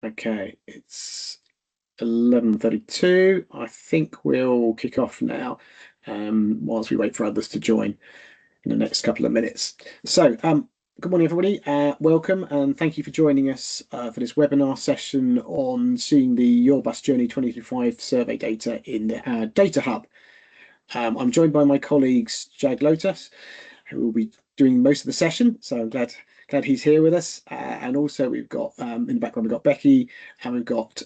Okay, it's 11:32. I think we'll kick off now, whilst we wait for others to join in the next couple of minutes. Good morning, everybody. Welcome and thank you for joining us for this webinar session on seeing the Your Bus Journey 2025 survey data in the Data Hub. I'm joined by my colleagues, Jag Lotus, who will be doing most of the session. So I'm glad he's here with us. And also we've got in the background, we've got Becky and we've got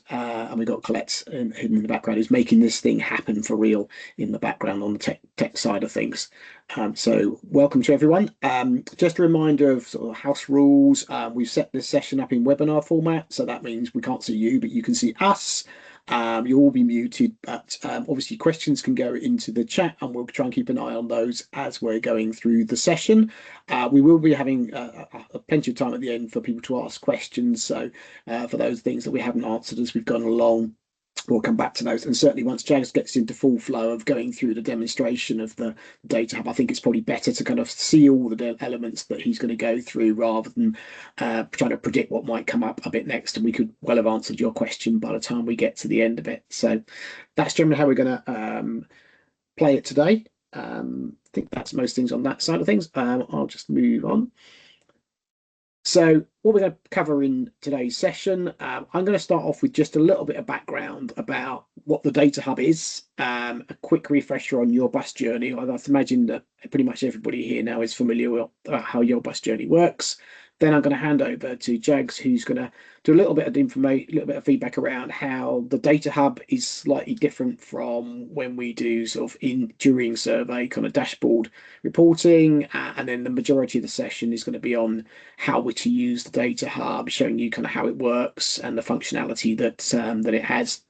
Colette hidden in the background, who's making this thing happen for real in the background on the tech side of things. So welcome to everyone. Just a reminder of sort of house rules. We've set this session up in webinar format, so that means we can't see you, but you can see us. You'll all be muted, but obviously questions can go into the chat and we'll try and keep an eye on those as we're going through the session. We will be having plenty of time at the end for people to ask questions. So for those things that we haven't answered as we've gone along, we'll come back to those. And certainly once Jags gets into full flow of going through the demonstration of the Data Hub, I think it's probably better to kind of see all the elements that he's going to go through rather than trying to predict what might come up a bit next. And we could well have answered your question by the time we get to the end of it. So that's generally how we're going to play it today. I think that's most things on that side of things. I'll just move on. So what we're going to cover in today's session, I'm going to start off with just a little bit of background about what the Data Hub is, a quick refresher on Your Bus Journey. I'd imagine that pretty much everybody here now is familiar with how Your Bus Journey works. Then I'm going to hand over to Jags, who's going to do a little bit of information, a little bit of feedback around how the Data Hub is slightly different from when we do sort of during survey kind of dashboard reporting. And then the majority of the session is going to be on how we're to use the Data Hub, showing you kind of how it works and the functionality that that it has.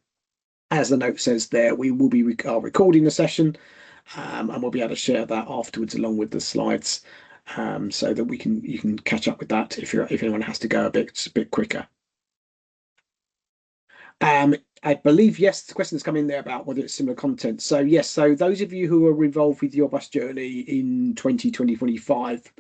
As the note says there, we will be recording the session, and we'll be able to share that afterwards along with the slides. So that you can catch up with that if anyone has to go a bit quicker. I believe, yes, the questions come in there about whether it's similar content. So yes, so those of you who are involved with Your Bus Journey in 2025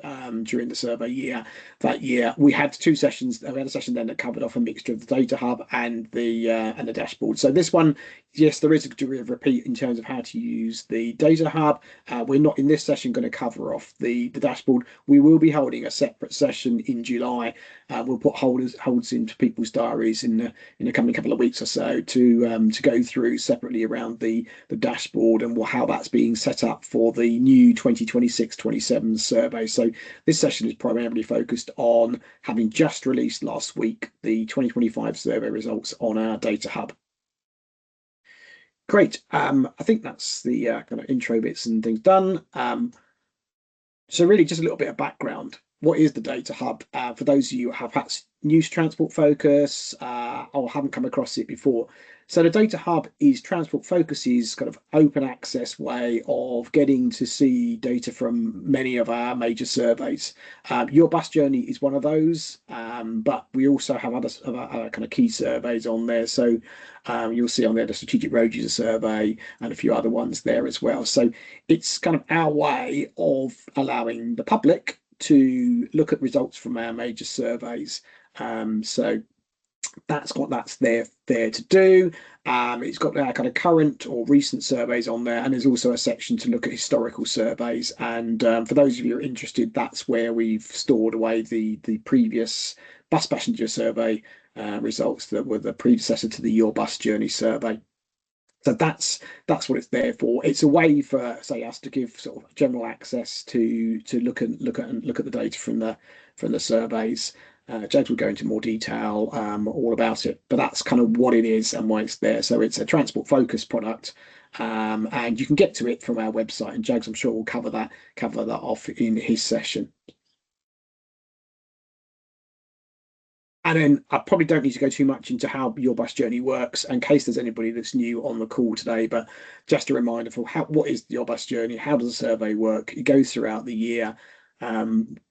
during the survey year, that year, we had two sessions. We had a session then that covered off a mixture of the Data Hub and the dashboard. So this one, yes, there is a degree of repeat in terms of how to use the Data Hub. We're not in this session going to cover off the dashboard. We will be holding a separate session in July. We'll put holds into people's diaries in the coming couple of weeks or so to go through separately around the dashboard and how that's being set up for the new 2026-27 survey. So this session is primarily focused on having just released last week the 2025 survey results on our Data Hub. Great. I think that's the kind of intro bits and things done. So really just a little bit of background. What is the Data Hub? For those of you who have perhaps news Transport Focus or haven't come across it before. So the Data Hub is Transport Focus's kind of open access way of getting to see data from many of our major surveys. Your Bus Journey is one of those, but we also have other kind of key surveys on there. So you'll see on there the Strategic Road User Survey and a few other ones there as well. So it's kind of our way of allowing the public to look at results from our major surveys. So that's what that's there to do. It's got our kind of current or recent surveys on there, and there's also a section to look at historical surveys. And for those of you who are interested, that's where we've stored away the previous bus passenger survey results that were the predecessor to the Your Bus Journey survey. So that's what it's there for. It's a way for, say, us to give sort of general access to look at the data from the surveys. Jags will go into more detail all about it, but that's kind of what it is and why it's there. So it's a Transport Focus product, and you can get to it from our website. And Jags, I'm sure, will cover that off in his session. And then I probably don't need to go too much into how Your Bus Journey works in case there's anybody that's new on the call today, but just a reminder for what is Your Bus Journey, how does the survey work? It goes throughout the year.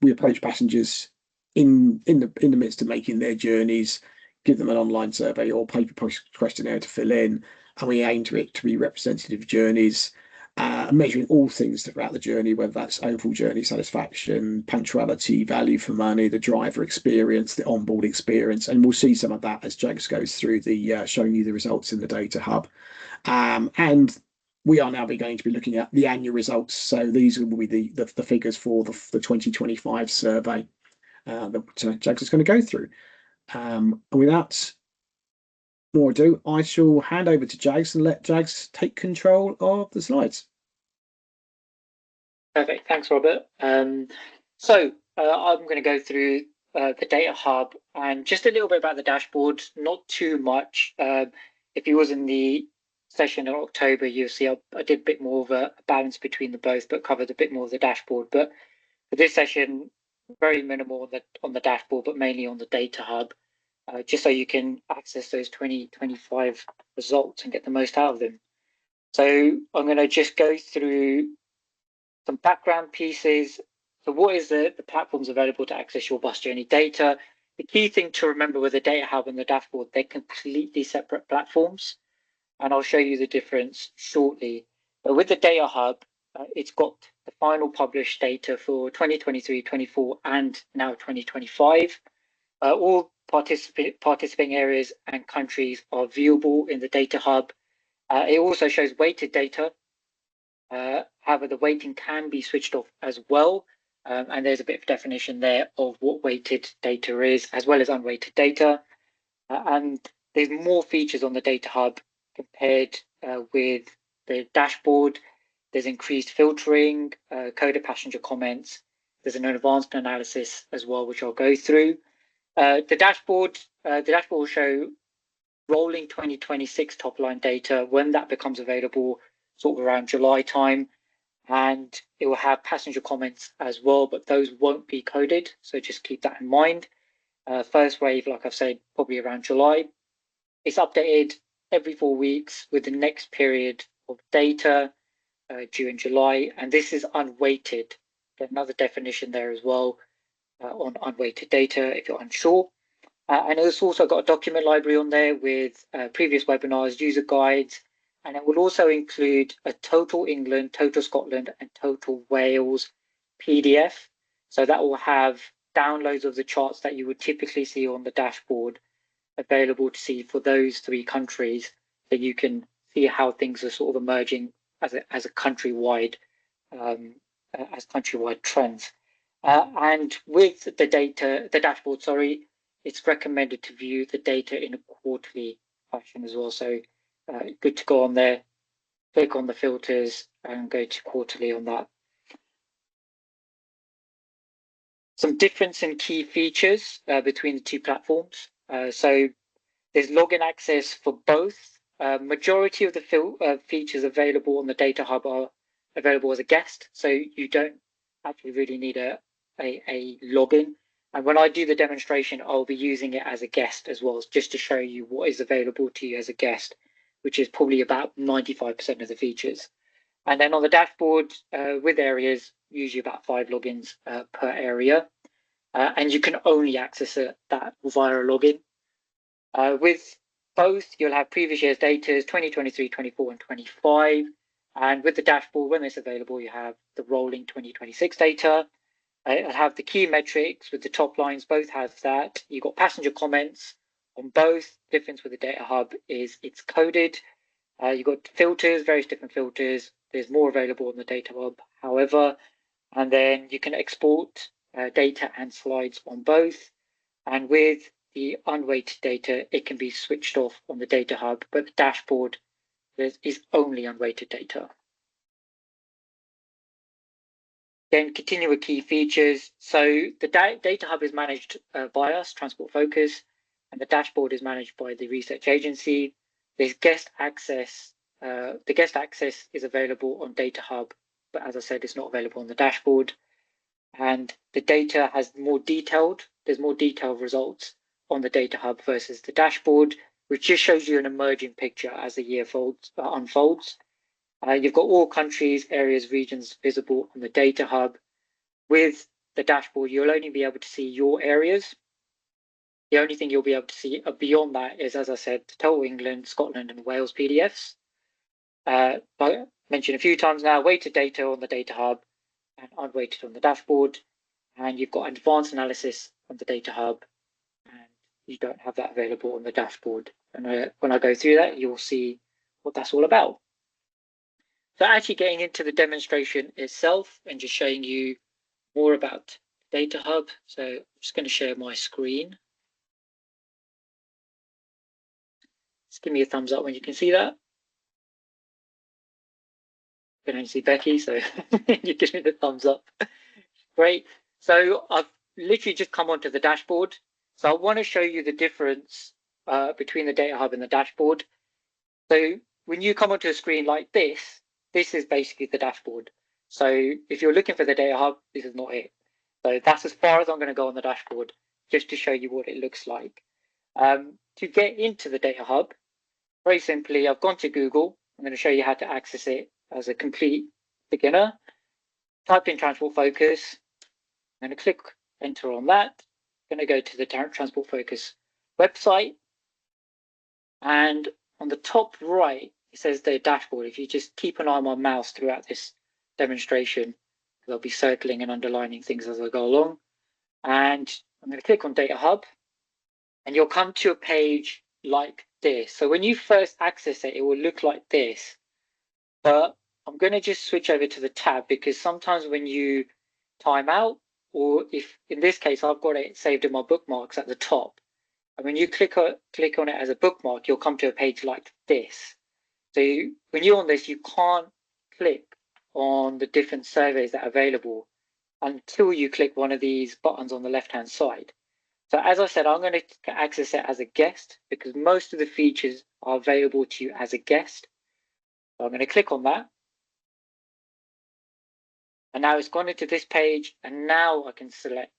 We approach passengers in the midst of making their journeys, give them an online survey or paper questionnaire to fill in, and we aim to it to be representative journeys. measuring all things throughout the journey, whether that's overall journey satisfaction, punctuality, value for money, the driver experience, the onboard experience. And we'll see some of that as Jags goes through the showing you the results in the data hub. And we are now going to be looking at the annual results. So these will be the figures for the 2025 survey that Jags is going to go through. Without more ado, I shall hand over to Jags and let Jags take control of the slides. Perfect. Thanks, Robert. So I'm going to go through the data hub and just a little bit about the dashboard, not too much. If you was in the session in October, you'll see I did a bit more of a balance between the both, but covered a bit more of the dashboard. But for this session, very minimal on the dashboard, but mainly on the data hub, just so you can access those 2025 results and get the most out of them. So I'm going to just go through some background pieces. So what is the platforms available to access your bus journey data? The key thing to remember with the data hub and the dashboard, they're completely separate platforms. And I'll show you the difference shortly. But with the data hub, it's got the final published data for 2023, 24, and now 2025. All participating areas and countries are viewable in the data hub. It also shows weighted data. However, the weighting can be switched off as well. And there's a bit of definition there of what weighted data is, as well as unweighted data. And there's more features on the data hub compared with the dashboard. There's increased filtering, coded passenger comments. There's an advanced analysis as well, which I'll go through. The dashboard will show rolling 2026 top line data when that becomes available, sort of around July time, and it will have passenger comments as well, but those won't be coded, so just keep that in mind. First wave, like I've said, probably around July. It's updated every 4 weeks with the next period of data due in July, and this is unweighted. There's another definition there as well on unweighted data if you're unsure. And it's also got a document library on there with previous webinars, user guides, and it will also include a total England, total Scotland, and total Wales PDF. So that will have downloads of the charts that you would typically see on the dashboard available to see for those 3 countries, so you can see how things are sort of emerging as a countrywide as countrywide trends. And with the dashboard, it's recommended to view the data in a quarterly fashion as well. So good to go on there, click on the filters and go to quarterly on that. Some difference in key features between the 2 platforms. So there's login access for both. Majority of the features available on the data hub are available as a guest, so you don't actually really need a login. And when I do the demonstration, I'll be using it as a guest as well, just to show you what is available to you as a guest, which is probably about 95% of the features. And then on the dashboard with areas, usually about 5 logins per area. And you can only access that via a login. With both, you'll have previous year's data, 2023, 24, and 25. And with the dashboard, when it's available, you have the rolling 2026 data. It'll have the key metrics with the top lines, both have that. You've got passenger comments on both. Difference with the data hub is it's coded. You've got filters, various different filters. There's more available on the data hub, however. And then you can export data and slides on both. And with the unweighted data, it can be switched off on the data hub, but the dashboard is only unweighted data. Then continue with key features. So the data hub is managed by us, Transport Focus, and the dashboard is managed by the research agency. There's guest access. The guest access is available on data hub, but as I said, it's not available on the dashboard. And the data has there's more detailed results on the data hub versus the dashboard, which just shows you an emerging picture as the year unfolds. You've got all countries, areas, regions visible on the data hub. With the dashboard, you'll only be able to see your areas. The only thing you'll be able to see beyond that is, as I said, total England, Scotland, and Wales PDFs. like I mentioned a few times now, weighted data on the data hub and unweighted on the dashboard. And you've got advanced analysis on the data hub, and you don't have that available on the dashboard. And when I go through that, you'll see what that's all about. So actually getting into the demonstration itself and just showing you more about Data Hub. So I'm just going to share my screen. Just give me a thumbs up when you can see that. I can only see Becky, so you give me the thumbs up. Great. So I've literally just come onto the dashboard. So I want to show you the difference between the Data Hub and the dashboard. So when you come onto a screen like this is basically the dashboard. So if you're looking for the Data Hub, this is not it. So that's as far as I'm going to go on the dashboard, just to show you what it looks like. To get into the Data Hub, very simply, I've gone to Google. I'm going to show you how to access it as a complete beginner. Type in Transport Focus. I'm going to click enter on that. I'm going to go to the Transport Focus website. And on the top right, it says the dashboard. If you just keep an eye on my mouse throughout this demonstration, I'll be circling and underlining things as I go along. And I'm going to click on Data Hub, and you'll come to a page like this. So when you first access it, it will look like this. But I'm going to just switch over to the tab, because sometimes when you time out, or if in this case, I've got it saved in my bookmarks at the top. And when you click on it as a bookmark, you'll come to a page like this. So when you're on this, you can't click on the different surveys that are available until you click one of these buttons on the left-hand side. So as I said, I'm going to access it as a guest, because most of the features are available to you as a guest. So I'm going to click on that. And now it's gone into this page, and now I can select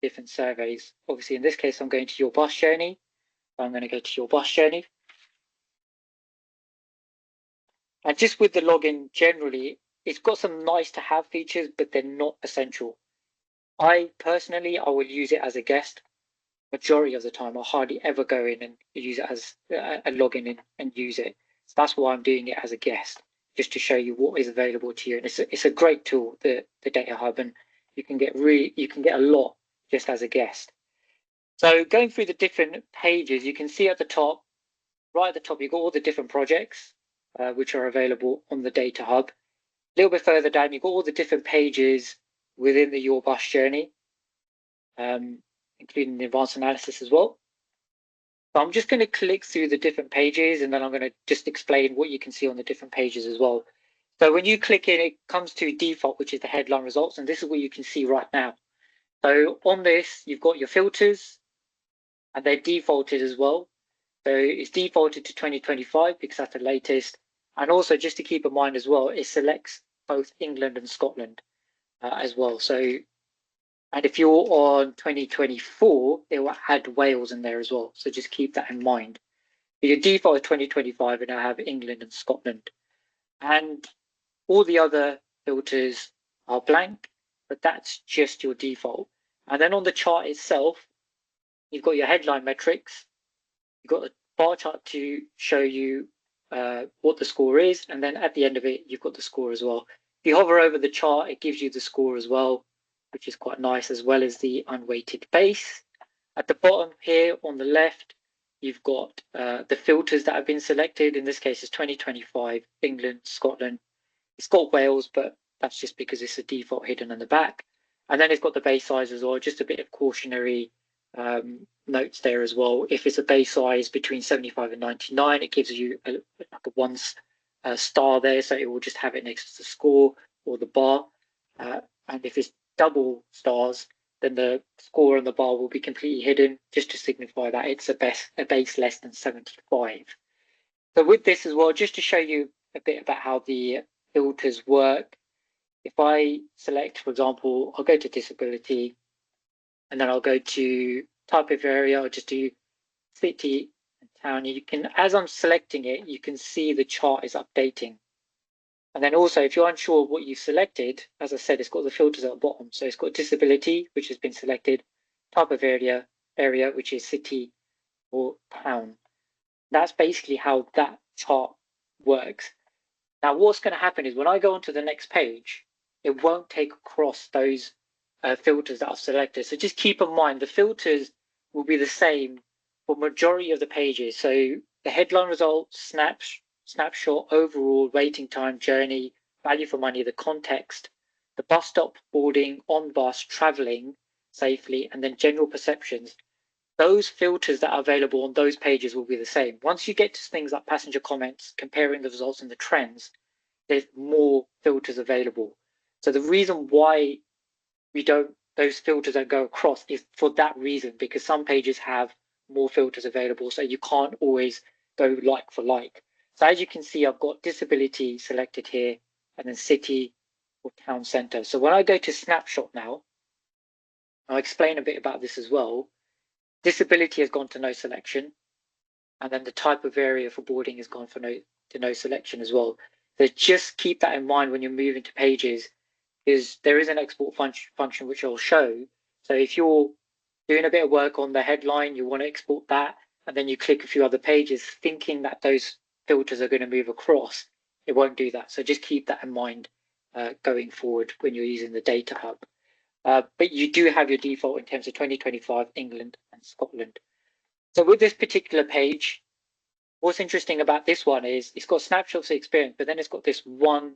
different surveys. Obviously, in this case, I'm going to Your Bus Journey. I'm going to go to Your Bus Journey. And just with the login generally, it's got some nice to have features, but they're not essential. I personally will use it as a guest. Majority of the time, I'll hardly ever go in and use it as a login in and use it. So that's why I'm doing it as a guest, just to show you what is available to you. And it's a great tool, the Data Hub, and you can get a lot just as a guest. So going through the different pages, you can see at the top, right at the top, you've got all the different projects which are available on the Data Hub. A little bit further down, you've got all the different pages within the Your Bus Journey, including the advanced analysis as well. So I'm just going to click through the different pages, and then I'm going to just explain what you can see on the different pages as well. So when you click in, it comes to default, which is the headline results, and this is what you can see right now. So on this, you've got your filters, and they're defaulted as well. So it's defaulted to 2025 because that's the latest. And also, just to keep in mind as well, it selects both England and Scotland as well. So, and if you're on 2024, it will add Wales in there as well. So just keep that in mind. But your default is 2025, and I have England and Scotland. And all the other filters are blank, but that's just your default. And then on the chart itself, you've got your headline metrics. You've got a bar chart to show you what the score is, and then at the end of it, you've got the score as well. If you hover over the chart, it gives you the score as well, which is quite nice, as well as the unweighted base. At the bottom here on the left, you've got the filters that have been selected. In this case, it's 2025, England, Scotland. It's got Wales, but that's just because it's a default hidden in the back. And then it's got the base size as well, just a bit of cautionary notes there as well. If it's a base size between 75 and 99, it gives you like a one star there, so it will just have it next to the score or the bar. And if it's double stars, then the score on the bar will be completely hidden, just to signify that it's a base less than 75. So with this as well, just to show you a bit about how the filters work, if I select, for example, I'll go to disability, and then I'll go to type of area. I'll just do city and town. You can, as I'm selecting it, you can see the chart is updating. And then also, if you're unsure of what you've selected, as I said, it's got the filters at the bottom. So it's got disability, which has been selected, type of area, which is city or town. That's basically how that chart works. Now, what's going to happen is when I go onto the next page, it won't take across those filters that I've selected. So just keep in mind, the filters will be the same for majority of the pages. So the headline results, snapshot, overall, waiting time, journey, value for money, the context, the bus stop, boarding, on bus, traveling safely, and then general perceptions. Those filters that are available on those pages will be the same. Once you get to things like passenger comments, comparing the results and the trends, there's more filters available. So the reason why those filters don't go across is for that reason, because some pages have more filters available, so you can't always go like for like. So as you can see, I've got disability selected here, and then city or town center. So when I go to snapshot now, I'll explain a bit about this as well. Disability has gone to no selection, and then the type of area for boarding has gone to no selection as well. So just keep that in mind when you're moving to pages, is there is an export function which I'll show. So if you're doing a bit of work on the headline, you want to export that, and then you click a few other pages thinking that those filters are going to move across, it won't do that. So just keep that in mind going forward when you're using the Data Hub. But you do have your default in terms of 2025, England and Scotland. So with this particular page, what's interesting about this one is it's got snapshots of experience, but then it's got this 1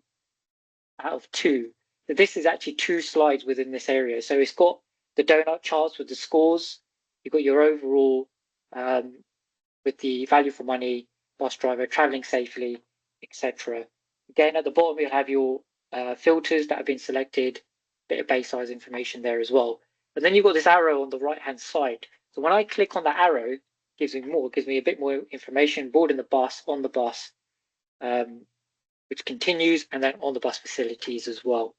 out of 2. So this is actually 2 slides within this area. So it's got the donut charts with the scores. You've got your overall with the value for money, bus driver, traveling safely, etc. Again, at the bottom, you'll have your filters that have been selected, bit of base size information there as well. But then you've got this arrow on the right-hand side. So when I click on that arrow, it gives me a bit more information, boarding the bus, on the bus, which continues, and then on the bus facilities as well.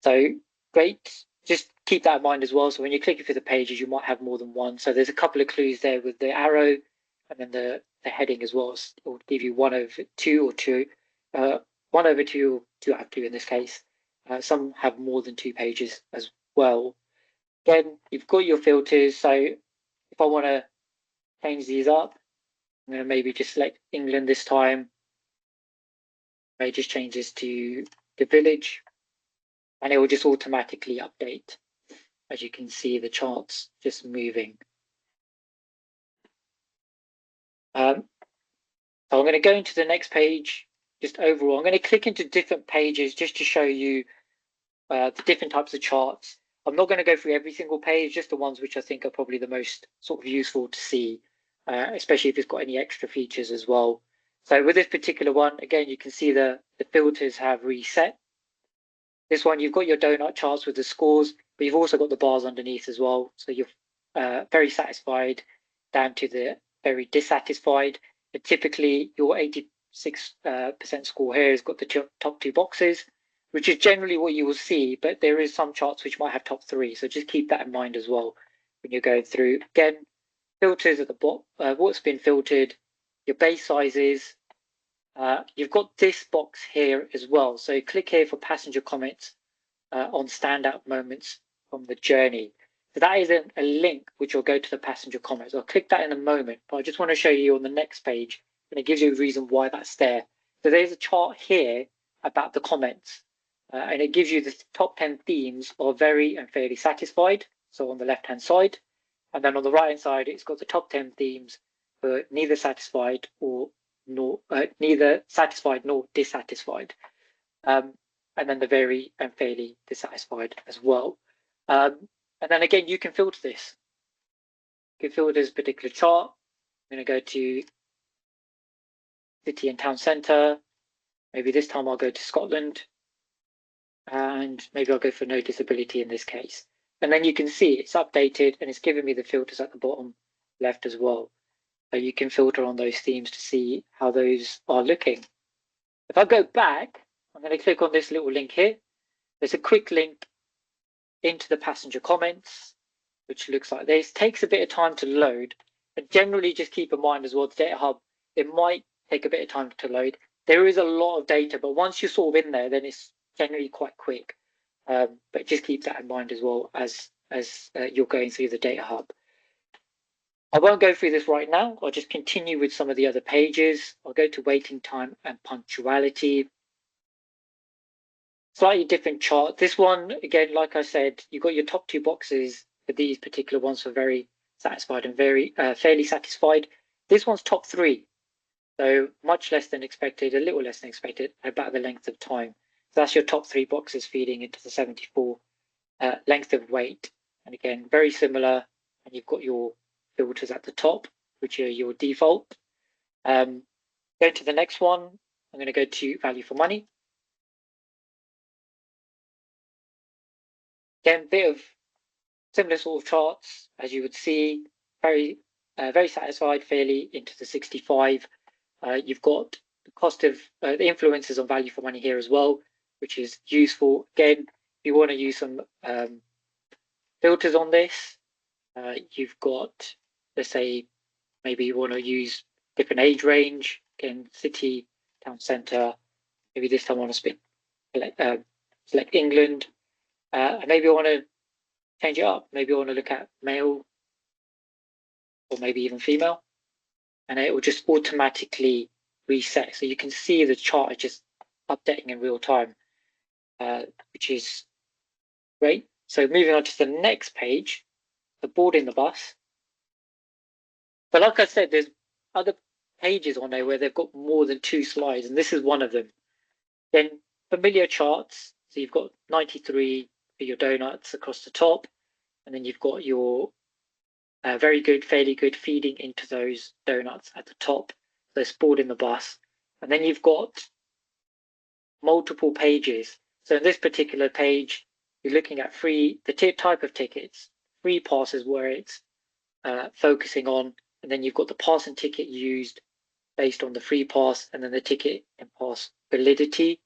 So great, just keep that in mind as well. So when you're clicking through the pages, you might have more than one. So there's a couple of clues there with the arrow and then the heading as well. So it will give you 1/2 or 2, 1/2 or 2/2 in this case. Some have more than 2 pages as well. Again, you've got your filters. So if I want to change these up, I'm going to maybe just select England this time. I just change this to the village, and it will just automatically update. As you can see, the charts just moving. So I'm going to go into the next page. Just overall, I'm going to click into different pages just to show you the different types of charts. I'm not going to go through every single page, just the ones which I think are probably the most sort of useful to see, especially if it's got any extra features as well. So with this particular one, again, you can see the filters have reset. This one, you've got your donut charts with the scores, but you've also got the bars underneath as well. So you're very satisfied down to the very dissatisfied. But typically, your 86% score here has got the top 2 boxes, which is generally what you will see, but there is some charts which might have top 3. So just keep that in mind as well when you're going through. Again, filters at the bottom, what's been filtered, your base sizes. You've got this box here as well. So click here for passenger comments on standout moments from the journey. So that is a link which will go to the passenger comments. I'll click that in a moment, but I just want to show you on the next page, and it gives you a reason why that's there. So there's a chart here about the comments, and it gives you the top 10 themes of very and fairly satisfied. So on the left-hand side, and then on the right-hand side, it's got the top 10 themes for neither satisfied neither satisfied nor dissatisfied, and then the very and fairly dissatisfied as well. And then again, you can filter this. You can filter this particular chart. I'm going to go to city and town centre. Maybe this time I'll go to Scotland, and maybe I'll go for no disability in this case. And then you can see it's updated and it's giving me the filters at the bottom left as well. So you can filter on those themes to see how those are looking. If I go back, I'm going to click on this little link here. There's a quick link into the passenger comments, which looks like this. Takes a bit of time to load, but generally just keep in mind as well, the Data Hub, it might take a bit of time to load. There is a lot of data, but once you're sort of in there, then it's generally quite quick. But just keep that in mind as well as you're going through the Data Hub. I won't go through this right now. I'll just continue with some of the other pages. I'll go to waiting time and punctuality. slightly different chart. This one, again, like I said, you've got your top two boxes for these particular ones for very satisfied and very fairly satisfied. This one's top three, so much less than expected, a little less than expected, about the length of time. So that's your top three boxes feeding into the 74 length of weight. And again, very similar. And you've got your filters at the top, which are your default. Going to the next one, I'm going to go to value for money. Again, bit of similar sort of charts as you would see. Very satisfied, fairly into the 65. You've got the cost of the influences on value for money here as well, which is useful. Again, if you want to use some filters on this, you've got, let's say, maybe you want to use different age range. Again, city, town centre. Maybe this time I want to select England. And maybe I want to change it up. Maybe I want to look at male or maybe even female. And it will just automatically reset. So you can see the chart is just updating in real time, which is great. So moving on to the next page, the boarding the bus. But like I said, there's other pages on there where they've got more than 2 slides, and this is one of them. Then familiar charts. So you've got 93 for your donuts across the top, and then you've got your very good, fairly good feeding into those donuts at the top. So it's boarding the bus. And then you've got multiple pages. So in this particular page, you're looking at the type of tickets, free passes where it's focusing on, and then you've got the pass and ticket used based on the free pass, and then the ticket and pass validity.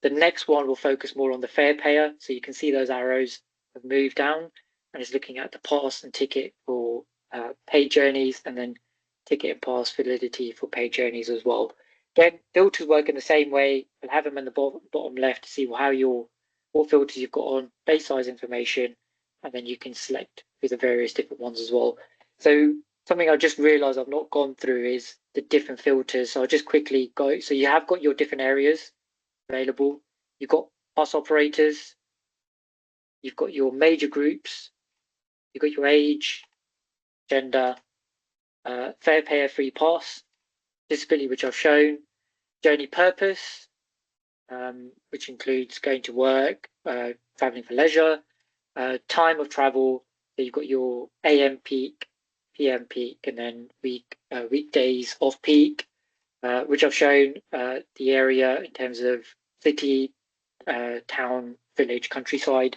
The next one will focus more on the fare payer. So you can see those arrows have moved down, and it's looking at the pass and ticket for paid journeys, and then ticket and pass validity for paid journeys as well. Again, filters work in the same way. I'll have them in the bottom left to see what filters you've got on, base size information, and then you can select through the various different ones as well. So something I just realized I've not gone through is the different filters. So I'll just quickly go. So you have got your different areas available. You've got bus operators. You've got your major groups. You've got your age, gender, fare payer free pass, disability, which I've shown, journey purpose, which includes going to work, traveling for leisure, time of travel. So you've got your AM peak, PM peak, and then weekdays off peak, which I've shown the area in terms of city, town, village, countryside,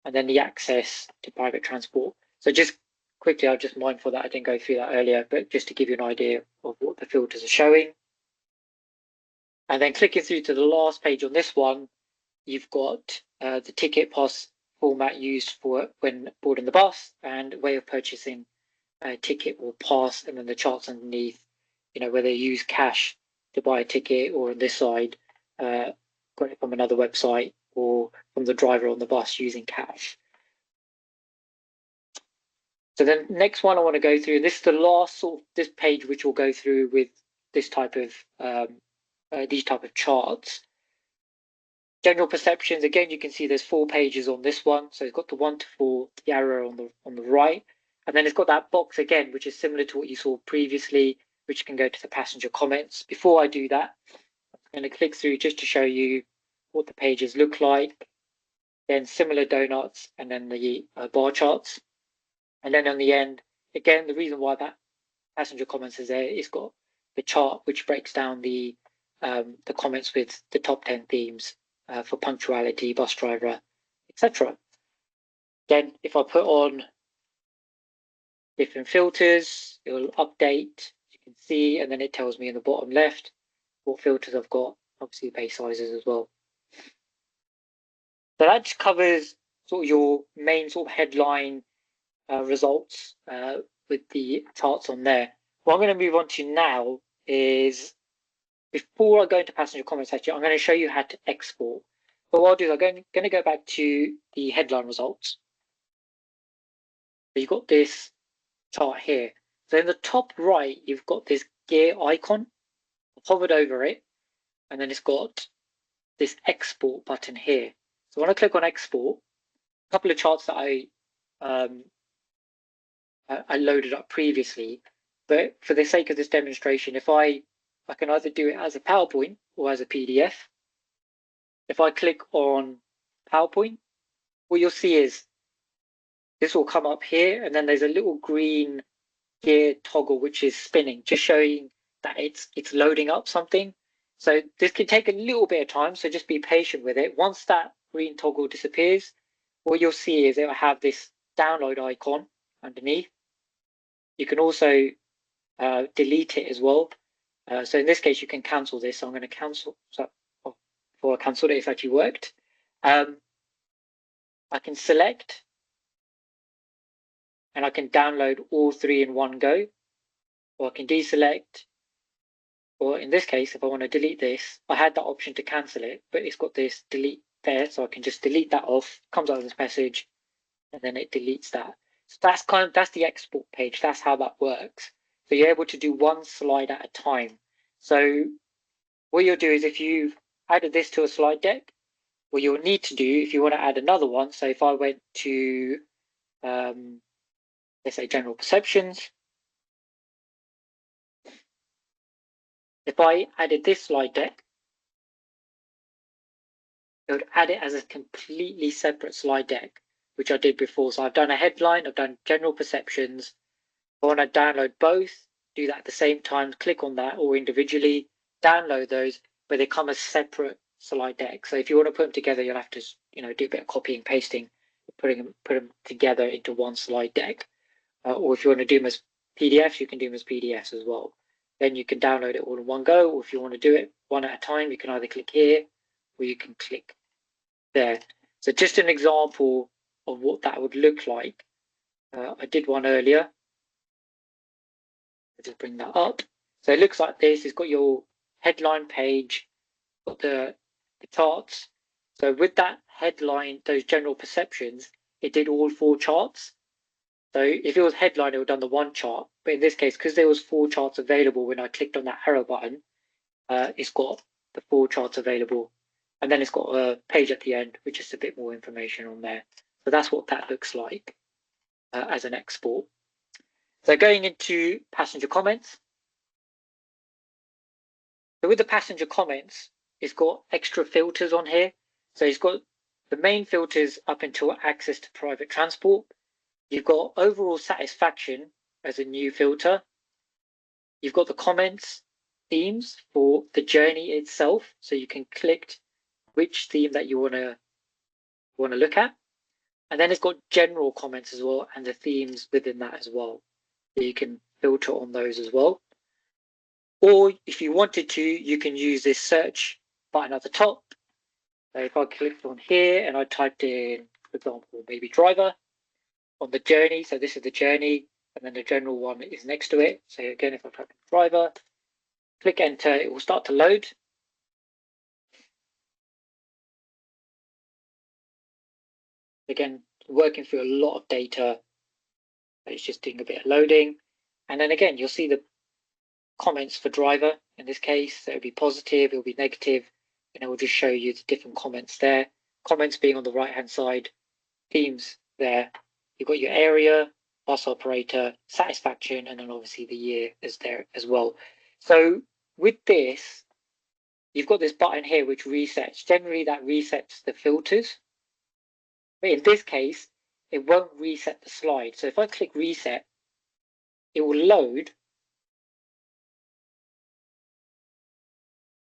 and then the access to private transport. So just quickly, I'm just mindful that I didn't go through that earlier, but just to give you an idea of what the filters are showing. And then clicking through to the last page on this one, you've got the ticket pass format used for when boarding the bus and way of purchasing a ticket or pass, and then the charts underneath, whether you use cash to buy a ticket, or on this side, got it from another website or from the driver on the bus using cash. So then next one I want to go through, and this is the last this page which we'll go through with this type of these type of charts. General perceptions. Again, you can see there's 4 pages on this one. So it's got the 1 to 4, the arrow on the right, and then it's got that box again, which is similar to what you saw previously, which can go to the passenger comments. Before I do that, I'm going to click through just to show you what the pages look like. Then similar donuts, and then the bar charts. And then on the end, again, the reason why that passenger comments is there, it's got the chart which breaks down the comments with the top 10 themes for punctuality, bus driver, etc. Then if I put on different filters, it will update, you can see, and then it tells me in the bottom left what filters I've got, obviously base sizes as well. So that just covers sort of your main sort of headline results with the charts on there. What I'm going to move on to now is, before I go into passenger comments, actually, I'm going to show you how to export. But what I'll do is I'm going to go back to the headline results. So you've got this chart here. So in the top right, you've got this gear icon. I've hovered over it, and then it's got this export button here. So when I click on export, a couple of charts that I loaded up previously, but for the sake of this demonstration, if I can either do it as a PowerPoint or as a PDF. If I click on PowerPoint, what you'll see is this will come up here, and then there's a little green gear toggle which is spinning, just showing that it's loading up something. So this can take a little bit of time, so just be patient with it. Once that green toggle disappears, what you'll see is it will have this download icon underneath. You can also delete it as well. So in this case, you can cancel this. So I'm going to cancel. So before I cancelled it, it's actually worked. I can select and I can download all three in one go, or I can deselect. Or in this case, if I want to delete this, I had that option to cancel it, but it's got this delete there, so I can just delete that off. Comes out of this message, and then it deletes that. So that's the export page. That's how that works. So you're able to do one slide at a time. So what you'll do is if you've added this to a slide deck, what you'll need to do if you want to add another one. So if I went to let's say general perceptions. If I added this slide deck, it would add it as a completely separate slide deck, which I did before. So I've done a headline, I've done general perceptions. If I want to download both, do that at the same time, click on that, or individually download those, but they come as separate slide decks. So if you want to put them together, you'll have to do a bit of copying and pasting, put them together into one slide deck. Or if you want to do them as PDFs, you can do them as PDFs as well. Then you can download it all in one go, or if you want to do it one at a time, you can either click here or you can click there. So just an example of what that would look like. I did one earlier. I'll just bring that up. So it looks like this. It's got your headline page, got the charts. So with that headline, those general perceptions, it did all 4 charts. So if it was headline, it would have done the 1 chart. But in this case, because there was 4 charts available when I clicked on that arrow button, it's got the 4 charts available. And then it's got a page at the end, which is a bit more information on there. So that's what that looks like as an export. So going into passenger comments. So with the passenger comments, it's got extra filters on here. So it's got the main filters up until access to private transport. You've got overall satisfaction as a new filter. You've got the comments, themes for the journey itself. So you can click which theme that you want to look at. And then it's got general comments as well, and the themes within that as well. So you can filter on those as well. Or if you wanted to, you can use this search button at the top. So if I clicked on here and I typed in, for example, maybe driver on the journey. So this is the journey, and then the general one is next to it. So again, if I type in driver, click enter, it will start to load. Again, working through a lot of data. It's just doing a bit of loading. And then again, you'll see the comments for driver in this case. So it'll be positive, it'll be negative, and it will just show you the different comments there. Comments being on the right hand side, themes there. You've got your area, bus operator, satisfaction, and then obviously the year is there as well. So with this, you've got this button here which resets. Generally that resets the filters. But in this case, it won't reset the slide. So if I click reset, it will load.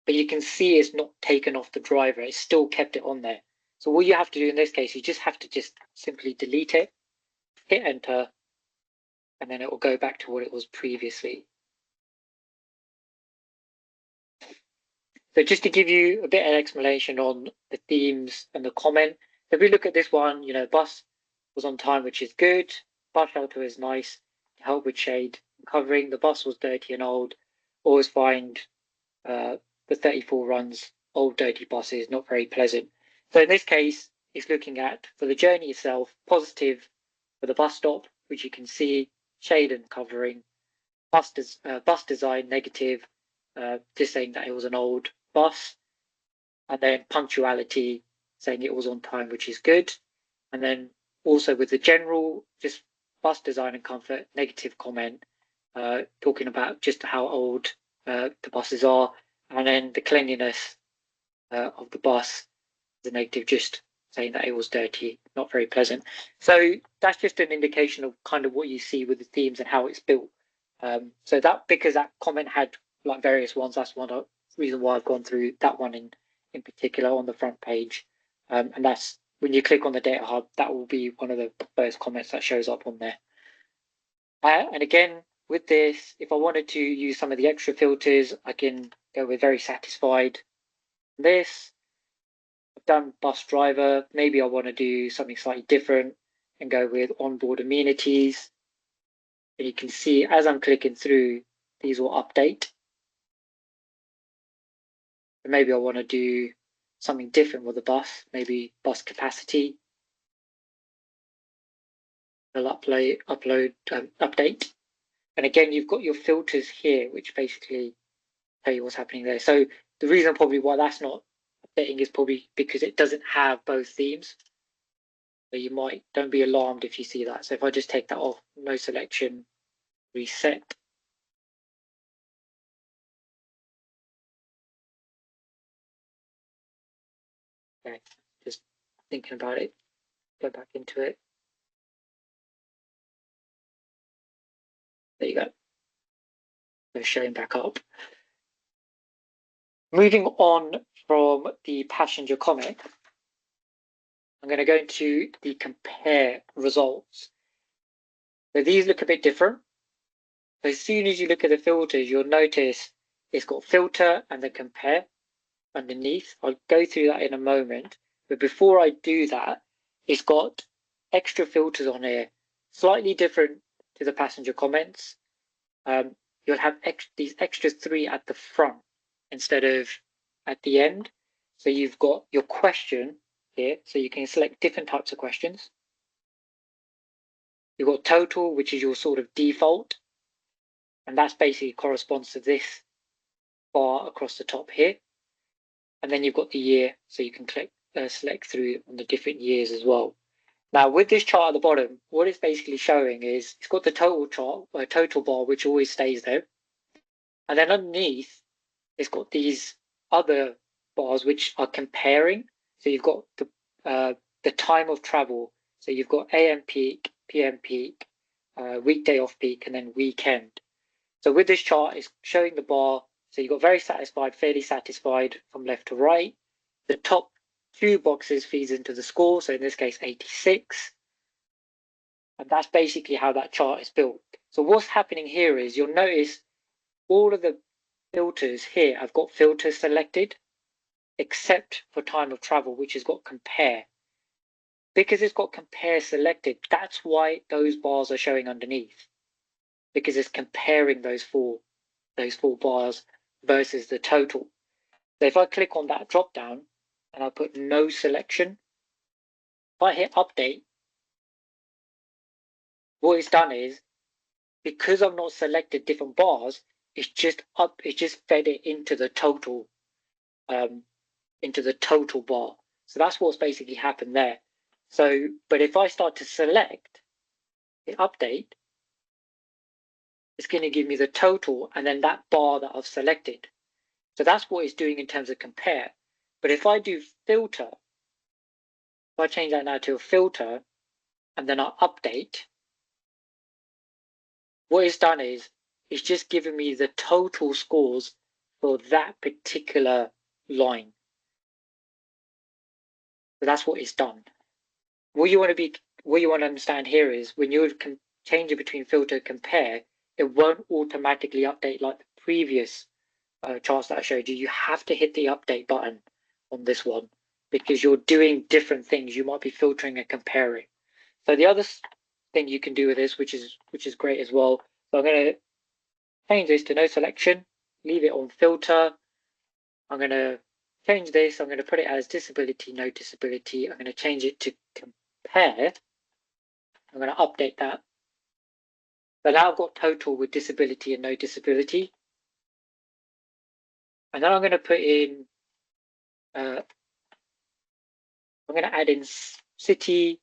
But you can see it's not taken off the driver. It's still kept it on there. So what you have to do in this case, you just have to simply delete it, hit enter, and then it will go back to what it was previously. So just to give you a bit of explanation on the themes and the comment. If we look at this one, bus was on time, which is good. Bus shelter is nice to help with shade and covering. The bus was dirty and old. Always find the 34 runs, old dirty buses, not very pleasant. So in this case, it's looking at, for the journey itself, positive for the bus stop, which you can see, shade and covering. Bus design, negative, just saying that it was an old bus. and then punctuality saying it was on time, which is good. And then also with the general, just bus design and comfort, negative comment, talking about just how old the buses are, and then the cleanliness of the bus, the negative, just saying that it was dirty, not very pleasant. So that's just an indication of kind of what you see with the themes and how it's built. So that, because that comment had like various ones, that's one reason why I've gone through that one in particular on the front page. And that's when you click on the data hub, that will be one of the first comments that shows up on there. And again, with this, if I wanted to use some of the extra filters, I can go with very satisfied. This, I've done bus driver. Maybe I want to do something slightly different and go with onboard amenities. And you can see as I'm clicking through, these will update. And maybe I want to do something different with the bus, maybe bus capacity. I'll update. And again, you've got your filters here, which basically tell you what's happening there. So the reason probably why that's not updating is probably because it doesn't have both themes. So you might, don't be alarmed if you see that. So if I just take that off, no selection, reset. Okay, just thinking about it, go back into it. There you go. They're showing back up. Moving on from the passenger comment, I'm going to go into the compare results. So these look a bit different. So as soon as you look at the filters, you'll notice it's got filter and then compare underneath. I'll go through that in a moment. But before I do that, it's got extra filters on here, slightly different to the passenger comments. You'll have these extra 3 at the front instead of at the end. So you've got your question here, so you can select different types of questions. You've got total, which is your sort of default, and that's basically corresponds to this bar across the top here. And then you've got the year, so you can click select through on the different years as well. Now with this chart at the bottom, what it's basically showing is it's got the total chart, or total bar, which always stays there. And then underneath, it's got these other bars which are comparing. So you've got the time of travel. So you've got AM peak, PM peak, weekday off peak, and then weekend. So with this chart, it's showing the bar. So you've got very satisfied, fairly satisfied from left to right. The top 2 boxes feeds into the score. So in this case, 86. And that's basically how that chart is built. So what's happening here is you'll notice all of the filters here, I've got filters selected, except for time of travel, which has got compare. Because it's got compare selected, that's why those bars are showing underneath, because it's comparing those four bars versus the total. So if I click on that drop down and I put no selection, if I hit update, what it's done is, because I've not selected different bars, it's just fed it into the total bar. So that's what's basically happened there. So, but if I start to select the update, it's going to give me the total and then that bar that I've selected. So that's what it's doing in terms of compare. But if I do filter, if I change that now to a filter and then I update, what it's done is it's just given me the total scores for that particular line. So that's what it's done. What you want to understand here is when you're changing between filter and compare, it won't automatically update like the previous charts that I showed you. You have to hit the update button on this one because you're doing different things. You might be filtering and comparing. So the other thing you can do with this, which is great as well. So I'm going to change this to no selection, leave it on filter. I'm going to change this. I'm going to put it as disability, no disability. I'm going to change it to compare. I'm going to update that. But now I've got total with disability and no disability. And then I'm going to put in I'm going to add in city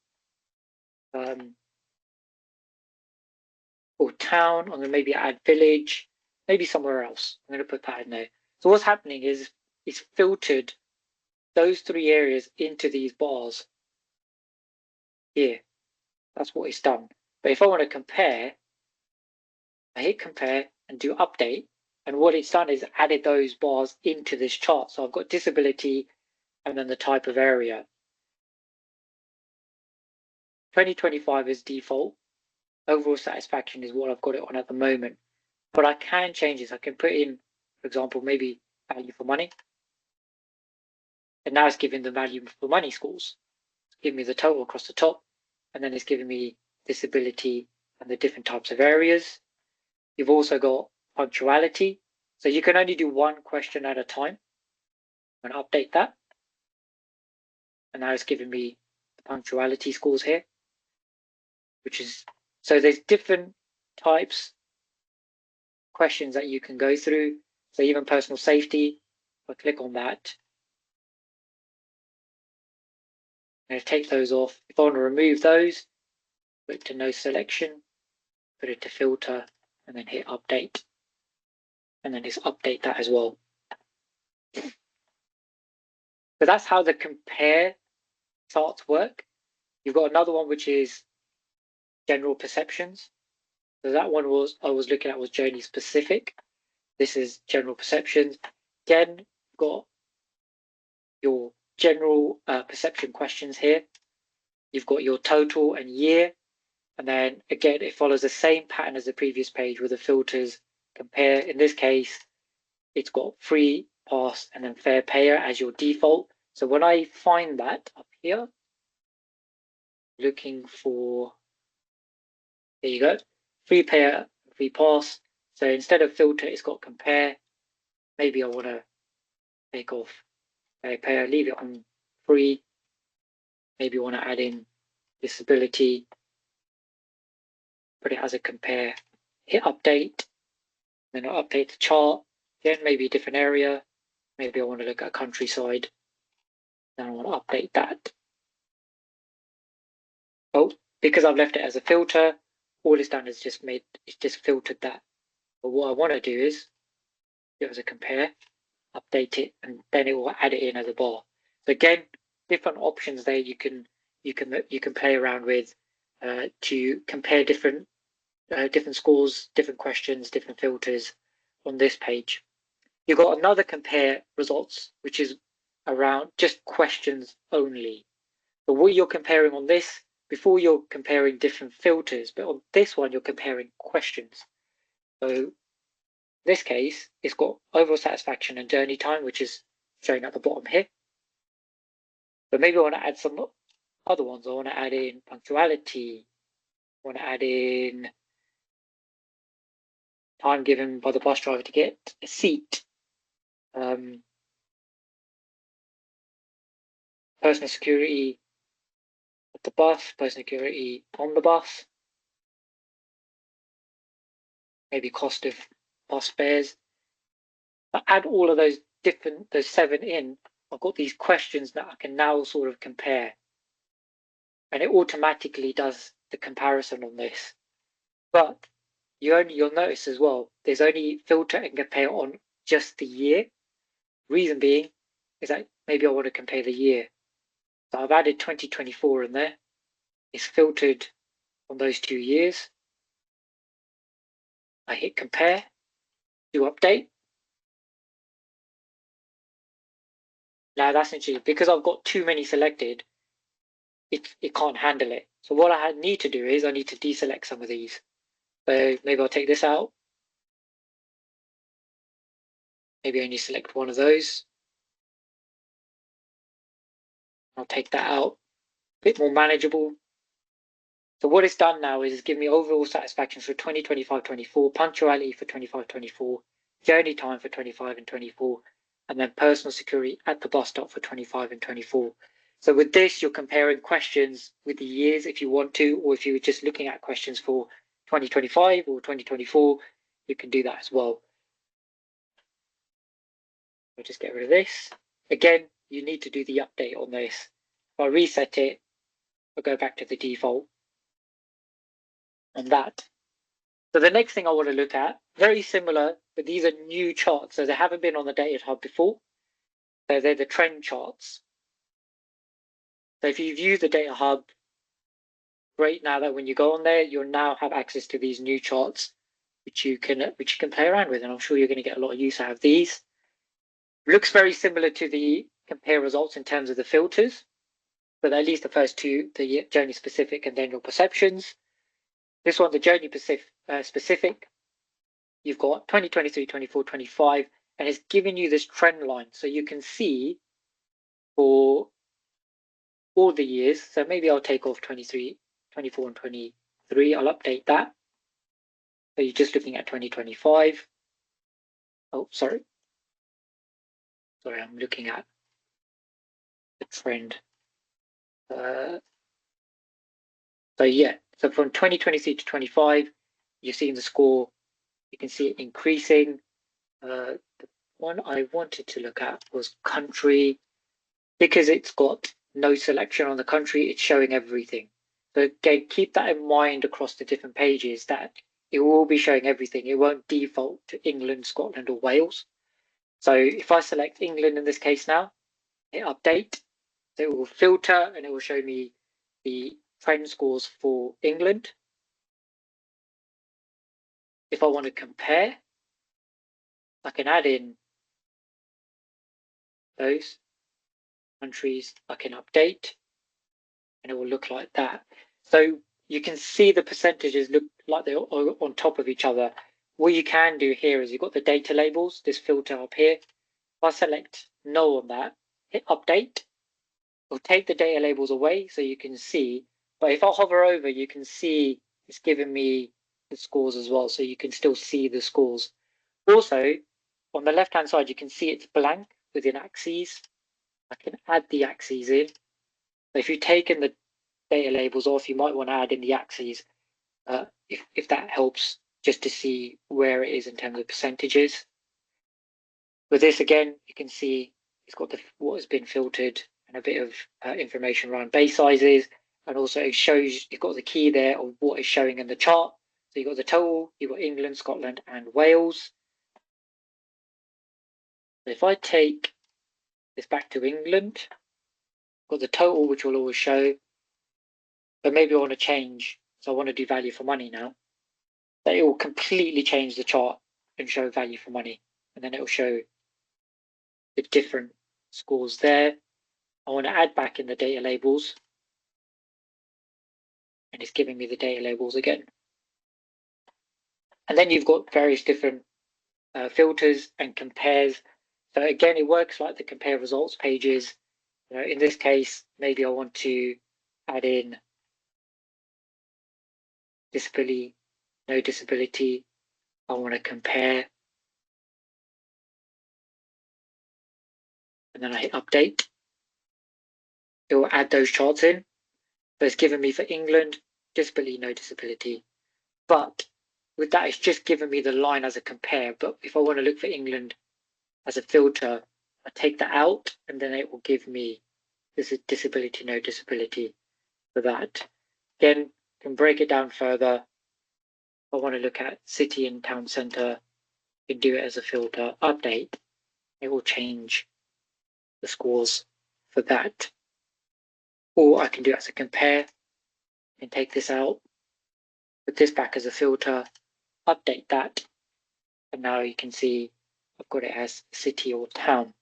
or town. I'm going to maybe add village, maybe somewhere else. I'm going to put that in there. So what's happening is it's filtered those 3 areas into these bars here. That's what it's done. But if I want to compare, I hit compare and do update. And what it's done is added those bars into this chart. So I've got disability and then the type of area. 2025 is default. Overall satisfaction is what I've got it on at the moment. But I can change this. I can put in, for example, maybe value for money. And now it's giving the value for money scores. It's giving me the total across the top. And then it's giving me disability and the different types of areas. You've also got punctuality. So you can only do 1 question at a time. I'm going to update that. And now it's giving me the punctuality scores here. Which is, so there's different types questions that you can go through. So even personal safety, if I click on that, I'm going to take those off. If I want to remove those, put it to no selection, put it to filter, and then hit update. And then just update that as well. So that's how the compare charts work. You've got another one which is general perceptions. So that one I was looking at was journey specific. This is general perceptions. Again, you've got your general perception questions here. You've got your total and year. And then again, it follows the same pattern as the previous page with the filters compare. In this case, it's got free, pass, and then fair payer as your default. So when I find that up here, looking for, there you go, free payer, free pass. So instead of filter, it's got compare. Maybe I want to take off fair payer, leave it on free. Maybe I want to add in disability, put it as a compare, hit update, then I'll update the chart. Again, maybe a different area. Maybe I want to look at countryside. Then I want to update that. Oh, because I've left it as a filter, all it's done is just filtered that. But what I want to do is do it as a compare, update it, and then it will add it in as a bar. So again, different options there you can play around with to compare different scores, different questions, different filters on this page. You've got another compare results, which is around just questions only. But what you're comparing on this, before you're comparing different filters, but on this one, you're comparing questions. So in this case, it's got overall satisfaction and journey time, which is showing at the bottom here. But maybe I want to add some other ones. I want to add in punctuality. I want to add in time given by the bus driver to get a seat. Personal security at the bus, personal security on the bus. Maybe cost of bus fares. But add all of those 7 in. I've got these questions that I can now sort of compare. And it automatically does the comparison on this. But you'll notice as well, there's only filter and compare on just the year. Reason being is that maybe I want to compare the year. So I've added 2024 in there. It's filtered on those 2 years. I hit compare, do update. Now that's interesting because I've got too many selected, it can't handle it. So what I need to do is I need to deselect some of these. So maybe I'll take this out. Maybe only select one of those. I'll take that out. A bit more manageable. So what it's done now is give me overall satisfaction for 2025-24, punctuality for 25-24, journey time for 25 and 24, and then personal security at the bus stop for 25 and 24. So with this, you're comparing questions with the years if you want to, or if you're just looking at questions for 2025 or 2024, you can do that as well. I'll just get rid of this. Again, you need to do the update on this. If I reset it, I'll go back to the default on that. So the next thing I want to look at, very similar, but these are new charts. So they haven't been on the Data Hub before. So they're the trend charts. So if you've used the Data Hub, great, now that when you go on there, you'll now have access to these new charts, which you can play around with. And I'm sure you're going to get a lot of use out of these. Looks very similar to the compare results in terms of the filters, but at least the first two, the journey specific and then your perceptions. This one, the journey specific, you've got 2023, 24, 25, and it's giving you this trend line. So you can see for all the years. So maybe I'll take off 23, 24, and 23. I'll update that. So you're just looking at 2025. Oh, sorry. Sorry, I'm looking at the trend. So yeah, so from 2023 to 25, you're seeing the score. You can see it increasing. The one I wanted to look at was country. Because it's got no selection on the country, it's showing everything. So again, keep that in mind across the different pages, that it will be showing everything. It won't default to England, Scotland, or Wales. So if I select England in this case now, hit update, so it will filter and it will show me the trend scores for England. If I want to compare, I can add in those countries. I can update and it will look like that. So you can see the percentages look like they're on top of each other. What you can do here is you've got the data labels, this filter up here. If I select no on that, hit update, it'll take the data labels away so you can see. But if I hover over, you can see it's giving me the scores as well. So you can still see the scores. Also, on the left-hand side, you can see it's blank within axes. I can add the axes in. If you've taken the data labels off, you might want to add in the axes if that helps, just to see where it is in terms of percentages. With this, again, you can see it's got what has been filtered and a bit of information around base sizes, and also it shows you've got the key there of what is showing in the chart. So you've got the total, you've got England, Scotland, and Wales. If I take this back to England, I've got the total, which will always show, but maybe I want to change. So I want to do value for money now. That it will completely change the chart and show value for money. And then it will show the different scores there. I want to add back in the data labels. And it's giving me the data labels again. And then you've got various different filters and compares. So again, it works like the compare results pages. You know, in this case, maybe I want to add in disability, no disability. I want to compare. And then I hit update. It will add those charts in. So it's given me for England, disability, no disability. But with that, it's just given me the line as a compare. But if I want to look for England as a filter, I take that out and then it will give me this is disability, no disability for that. Again, can break it down further. If I want to look at city and town centre, you can do it as a filter, update. It will change the scores for that. Or I can do it as a compare and take this out, put this back as a filter, update that, and now you can see I've got it as city or town.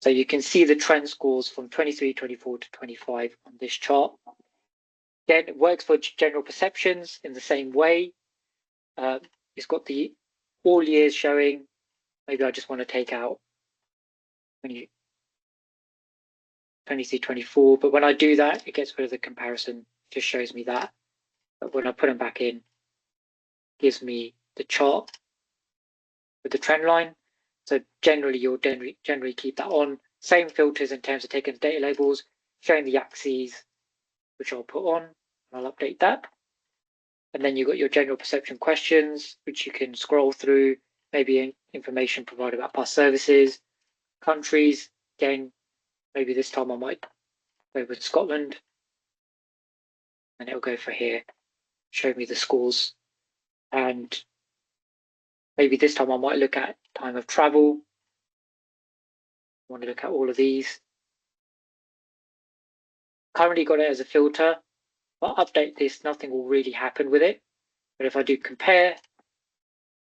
So you can see the trend scores from 23, 24 to 25 on this chart. Again, it works for general perceptions in the same way. It's got the all years showing. Maybe I just want to take out 23, 24, but when I do that, it gets rid of the comparison, just shows me that. But when I put them back in, it gives me the chart with the trend line. So generally, you'll generally keep that on. Same filters in terms of taking the data labels, showing the axes, which I'll put on, and I'll update that. And then you've got your general perception questions, which you can scroll through, maybe information provided about past services, countries. Again, Maybe this time I might go with Scotland, and it'll go for here, show me the scores. And maybe this time I might look at time of travel. I want to look at all of these. Currently got it as a filter. If I update this, nothing will really happen with it. But if I do compare,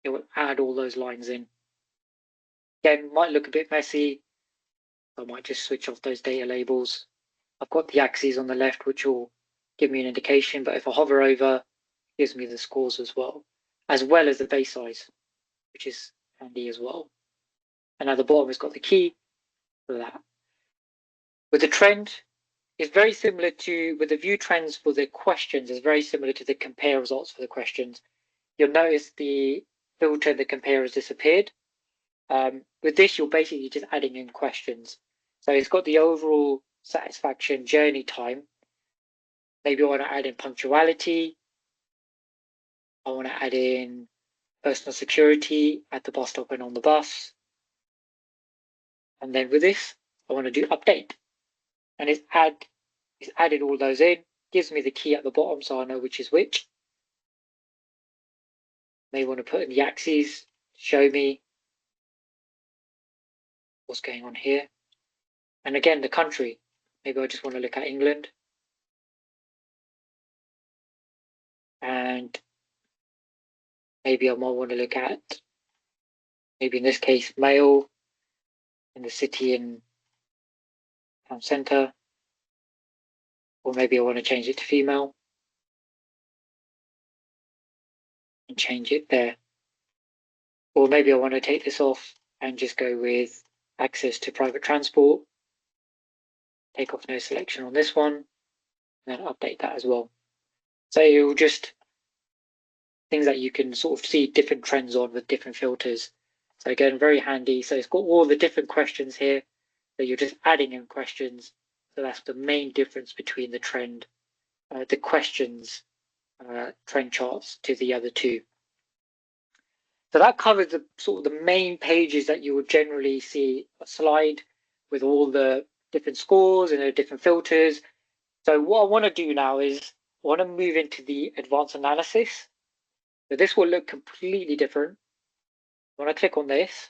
it will add all those lines in. Again, might look a bit messy. I might just switch off those data labels. I've got the axes on the left, which will give me an indication, but if I hover over, it gives me the scores as well as the base size, which is handy as well. And at the bottom, it's got the key for that. With the trend, it's very similar to, with the view trends for the questions, is very similar to the compare results for the questions. You'll notice the filter, the compare has disappeared. With this, you're basically just adding in questions. So it's got the overall satisfaction journey time. Maybe I want to add in punctuality. I want to add in personal security at the bus stop and on the bus. And then with this, I want to do update. And it's added all those in, gives me the key at the bottom so I know which is which. May want to put in the axes, show me what's going on here. And again, the country. Maybe I just want to look at England. And maybe I might want to look at, maybe in this case, male in the city and town centre. Or maybe I want to change it to female and change it there. Or maybe I want to take this off and just go with access to private transport. Take off no selection on this one, and then update that as well. So it will just things that you can sort of see different trends on with different filters. So again, very handy. So it's got all the different questions here. So you're just adding in questions. So that's the main difference between the trend, the questions trend charts to the other two. So that covers the sort of the main pages that you would generally see a slide with all the different scores and the different filters. So what I want to do now is I want to move into the advanced analysis. So this will look completely different. When I click on this,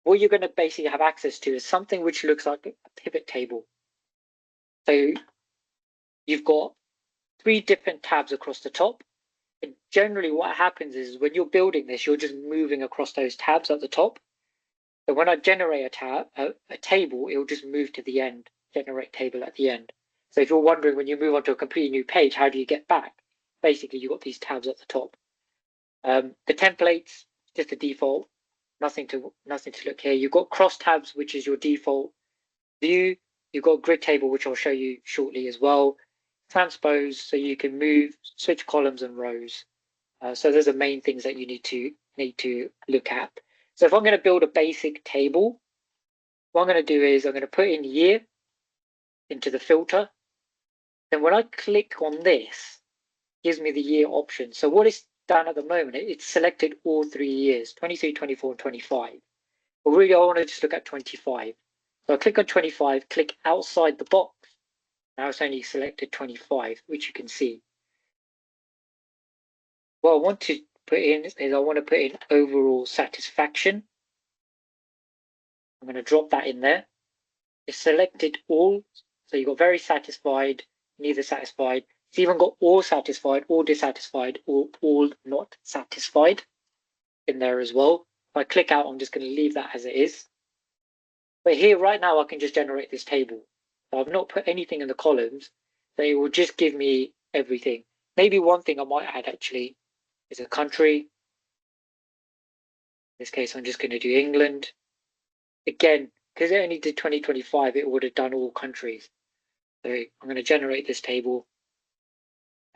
what you're going to basically have access to is something which looks like a pivot table. So you've got 3 different tabs across the top. And generally what happens is when you're building this, you're just moving across those tabs at the top. So when I generate a table, it will just move to the end, generate table at the end. So if you're wondering when you move on to a completely new page, how do you get back? Basically, you've got these tabs at the top. The templates, just the default, nothing to look here. You've got cross tabs, which is your default view. You've got grid table, which I'll show you shortly as well. Transpose, so you can move, switch columns and rows. So those are main things that you need to look at. So if I'm going to build a basic table, what I'm going to do is I'm going to put in year into the filter. Then when I click on this, it gives me the year option. So what it's done at the moment, it's selected all 3 years, 23, 24, and 25. But really, I want to just look at 25. So I click on 25, click outside the box. Now it's only selected 25, which you can see. What I want to put in is I want to put in overall satisfaction. I'm going to drop that in there. It's selected all. So you've got very satisfied, neither satisfied. It's even got all satisfied, all dissatisfied, or all not satisfied in there as well. If I click out, I'm just going to leave that as it is. But here right now, I can just generate this table. So I've not put anything in the columns. So it will just give me everything. Maybe one thing I might add actually is a country. In this case, I'm just going to do England. Again, because it only did 2025, it would have done all countries. So I'm going to generate this table.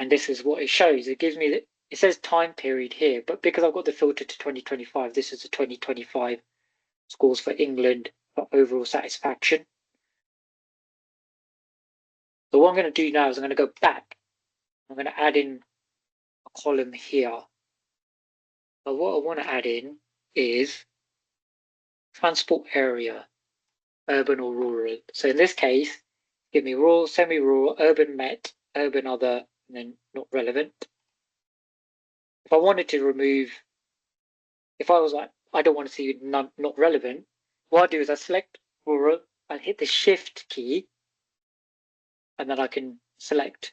And this is what it shows. It gives me that it says time period here, but because I've got the filter to 2025, this is the 2025 scores for England for overall satisfaction. So what I'm going to do now is I'm going to go back. I'm going to add in a column here. But what I want to add in is transport area. urban or rural. So in this case, give me rural, semi-rural, urban met, urban other, and then not relevant. If I wanted to remove, if I was like, I don't want to see not relevant, what I do is I select rural, I hit the shift key, and then I can select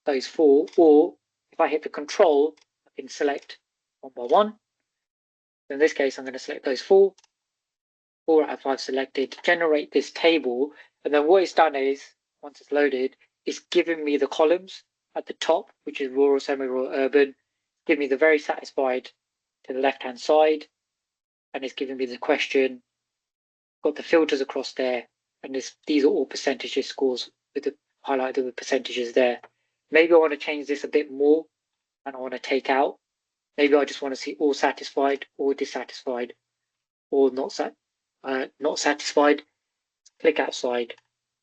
those 4, or if I hit the control, I can select one by one. In this case, I'm going to select those 4 out of 5 selected, generate this table, and then what it's done is, once it's loaded, it's given me the columns at the top, which is rural, semi-rural, urban, give me the very satisfied to the left-hand side, and it's giving me the question, got the filters across there, and these are all percentages scores with the highlighted with percentages there. Maybe I want to change this a bit more, and I want to take out. Maybe I just want to see all satisfied, or dissatisfied, or not satisfied. Click outside,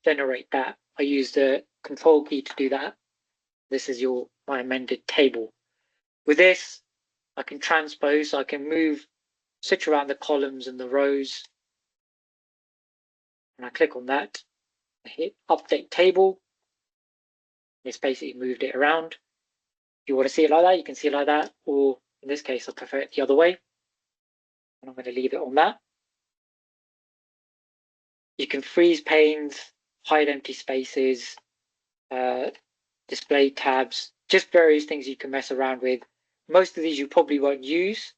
generate that. I use the control key to do that. This is my amended table. With this, I can transpose, so I can switch around the columns and the rows. And I click on that, I hit update table. It's basically moved it around. If you want to see it like that, you can see it like that, or in this case, I prefer it the other way. And I'm going to leave it on that. You can freeze panes, hide empty spaces, display tabs, just various things you can mess around with. Most of these you probably won't use.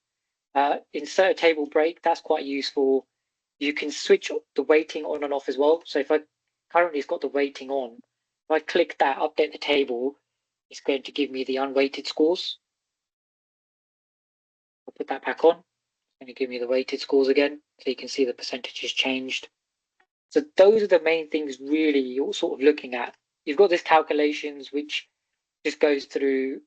Insert a table break, that's quite useful. You can switch the weighting on and off as well. So if I currently it's got the weighting on, if I click that, update the table, it's going to give me the unweighted scores. I'll put that back on. It's going to give me the weighted scores again, so you can see the percentages changed. So those are the main things really you're sort of looking at. You've got this calculations, which just goes through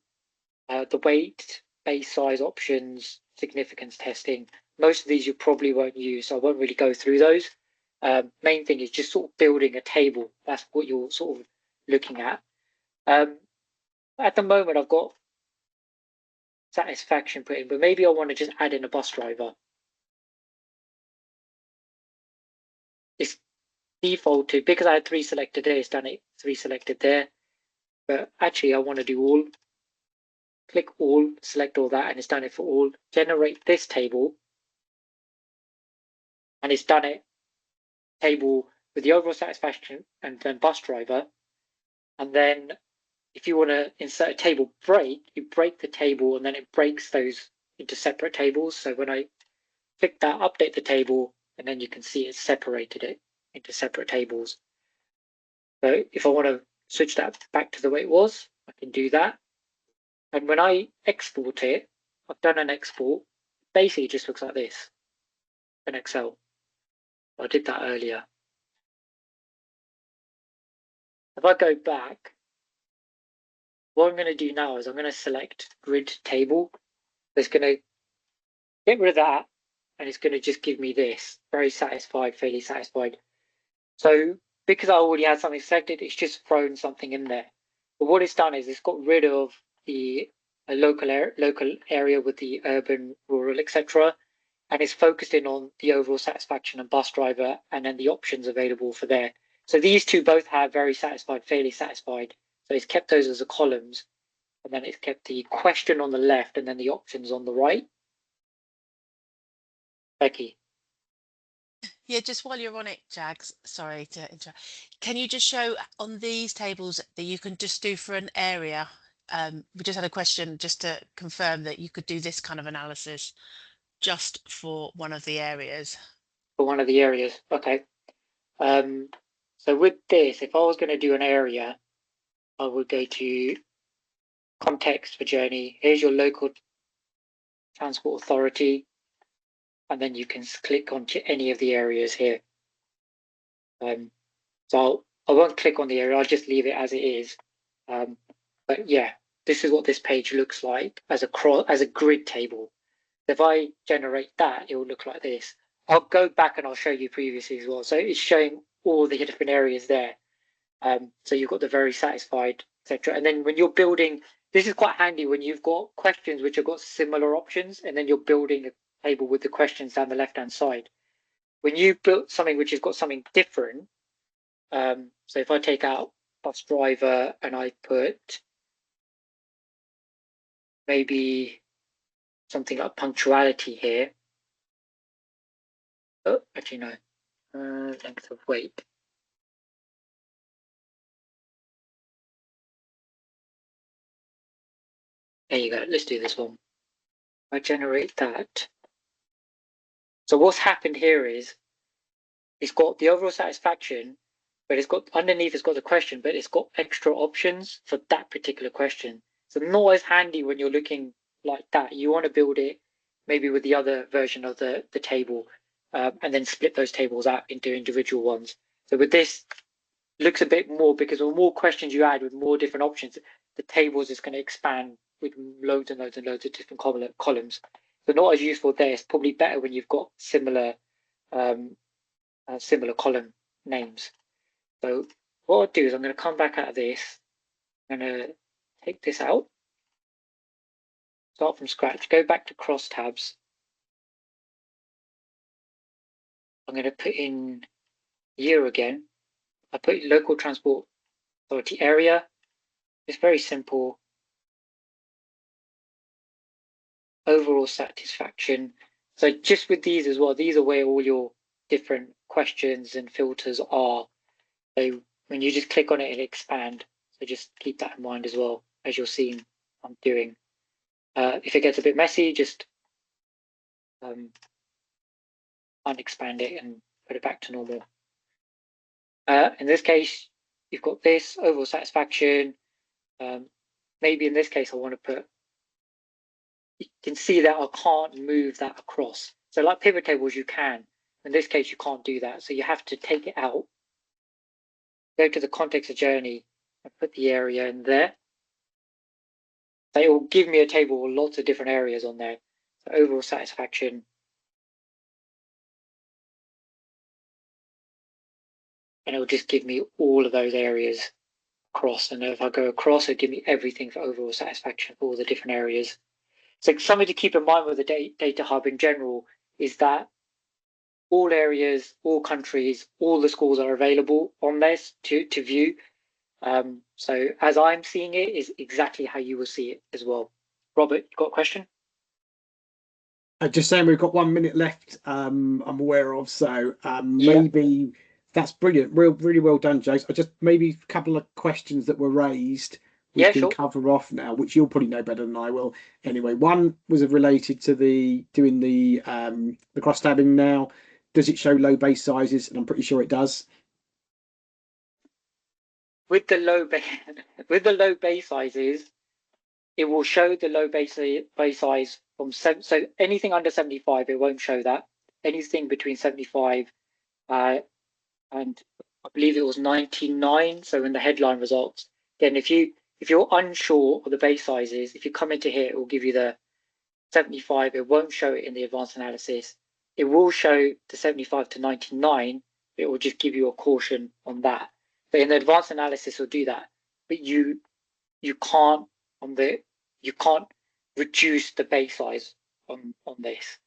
the weight, base size options, significance testing. Most of these you probably won't use, so I won't really go through those. Main thing is just sort of building a table. That's what you're sort of looking at. At the moment, I've got satisfaction put in, but maybe I want to just add in a bus driver. It's defaulted because I had 3 selected there. It's done it 3 selected there, but actually I want to do all. Click all, select all that, and it's done it for all. Generate this table, and it's done it table with the overall satisfaction and then bus driver. And then if you want to insert a table break, you break the table and then it breaks those into separate tables. So when I click that, update the table, and then you can see it separated it into separate tables. So if I want to switch that back to the way it was, I can do that. And when I export it, I've done an export. Basically, it just looks like this in Excel. I did that earlier. If I go back, what I'm going to do now is I'm going to select grid table. It's going to get rid of that, and it's going to just give me this, very satisfied, fairly satisfied. So because I already had something selected, it's just thrown something in there. But what it's done is it's got rid of the local area with the urban, rural, etc. And it's focused in on the overall satisfaction and bus driver, and then the options available for there. So these two both have very satisfied, fairly satisfied. So it's kept those as the columns, and then it's kept the question on the left and then the options on the right. Becky. Yeah, just while you're on it, Jags, sorry to interrupt. Can you just show on these tables that you can just do for an area? We just had a question just to confirm that you could do this kind of analysis just for one of the areas. For one of the areas, okay. So with this, if I was going to do an area, I would go to context for journey. Here's your local transport authority, and then you can click on any of the areas here. So I won't click on the area, I'll just leave it as it is. But yeah, this is what this page looks like as a grid table. If I generate that, it will look like this. I'll go back and I'll show you previously as well. So it's showing all the different areas there. So you've got the very satisfied, etc. And then when you're building, this is quite handy when you've got questions which have got similar options, and then you're building a table with the questions down the left-hand side. when you build something which has got something different, so if I take out bus driver and I put maybe something like punctuality here. Oh, actually no. Length of wait. There you go. Let's do this one. I generate that. So what's happened here is it's got the overall satisfaction, but it's got underneath it's got the question, but it's got extra options for that particular question. So not as handy when you're looking like that. You want to build it maybe with the other version of the table, and then split those tables out into individual ones. So with this, looks a bit more, because the more questions you add with more different options, the tables is going to expand with loads and loads and loads of different columns. So not as useful there. It's probably better when you've got similar similar column names. So what I'll do is I'm going to come back out of this. I'm going to take this out, start from scratch, go back to crosstabs. I'm going to put in year again. I put local transport authority area. It's very simple. Overall satisfaction. So just with these as well, these are where all your different questions and filters are. So when you just click on it, it'll expand. So just keep that in mind as well, as you're seeing I'm doing. If it gets a bit messy, just unexpand it and put it back to normal. In this case, you've got this overall satisfaction. Maybe in this case, I want to put, you can see that I can't move that across. So like pivot tables, you can. In this case, you can't do that. So you have to take it out, go to the context of journey and put the area in there. So it will give me a table with lots of different areas on there. So overall satisfaction. And it will just give me all of those areas across. And if I go across, it'll give me everything for overall satisfaction for all the different areas. So something to keep in mind with the data hub in general is that all areas, all countries, all the schools are available on this to view. So as I'm seeing it is exactly how you will see it as well. Robert, you got a question? Just saying we've got 1 minute left. I'm aware of, so maybe that's brilliant. Really well done, Jace. I just maybe a couple of questions that were raised we can cover off now, which you'll probably know better than I will. Anyway, one was related to doing the cross tabbing now. Does it show low base sizes? And I'm pretty sure it does. With the low base sizes, it will show the low base size from so anything under 75, it won't show that. Anything between 75 and I believe it was 99. So in the headline results, then if you're unsure of the base sizes, if you come into here, it will give you the 75. It won't show it in the advanced analysis. It will show the 75 to 99. It will just give you a caution on that. But in the advanced analysis, it'll do that. But you can't reduce the base size on this.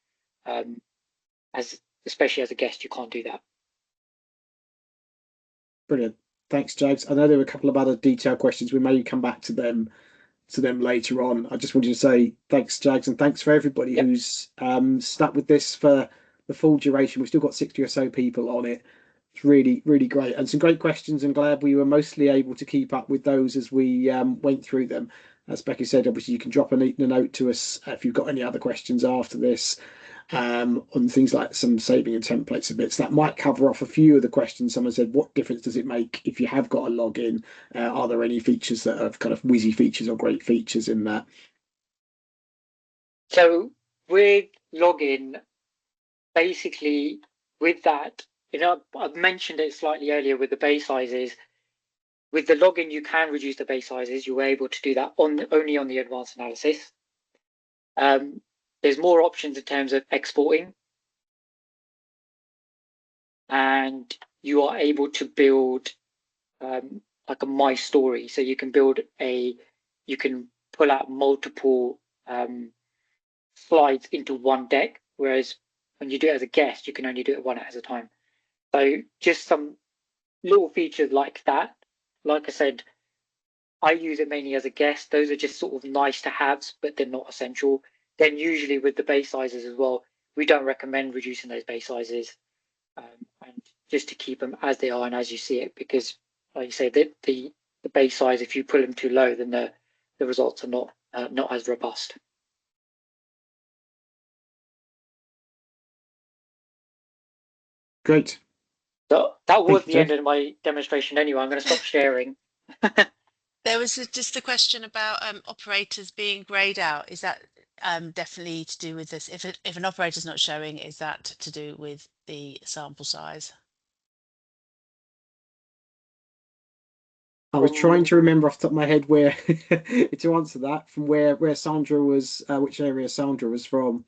Especially as a guest, you can't do that. Brilliant. Thanks, Jags. I know there were a couple of other detailed questions. We may come back to them later on. I just wanted to say thanks, Jags, and thanks for everybody who's stuck with this for the full duration. We've still got 60 or so people on it. It's really, really great, and some great questions. I'm glad we were mostly able to keep up with those as we went through them. As Becky said, obviously you can drop a note to us if you've got any other questions after this on things like some saving and templates and bits. That might cover off a few of the questions. Someone said, what difference does it make if you have got a login? Are there any features that are kind of whizzy features or great features in that? So with login, basically with that, I've mentioned it slightly earlier with the base sizes. With the login, you can reduce the base sizes. You were able to do that only on the advanced analysis. There's more options in terms of exporting. And you are able to build like a My Story. So you can you can pull out multiple slides into one deck. Whereas when you do it as a guest, you can only do it one at a time. So just some little features like that. Like I said, I use it mainly as a guest. Those are just sort of nice to haves, but they're not essential. Then usually with the base sizes as well, we don't recommend reducing those base sizes, and just to keep them as they are and as you see it, because like you say, the base size, if you put them too low, then the results are not as robust. Great. So that was Thank you, the end of my demonstration anyway. I'm going to stop sharing. There was just a question about operators being grayed out. Is that definitely to do with this? If an operator's not showing, is that to do with the sample size? I was trying to remember off the top of my head where to answer that, from where Sandra was, which area Sandra was from.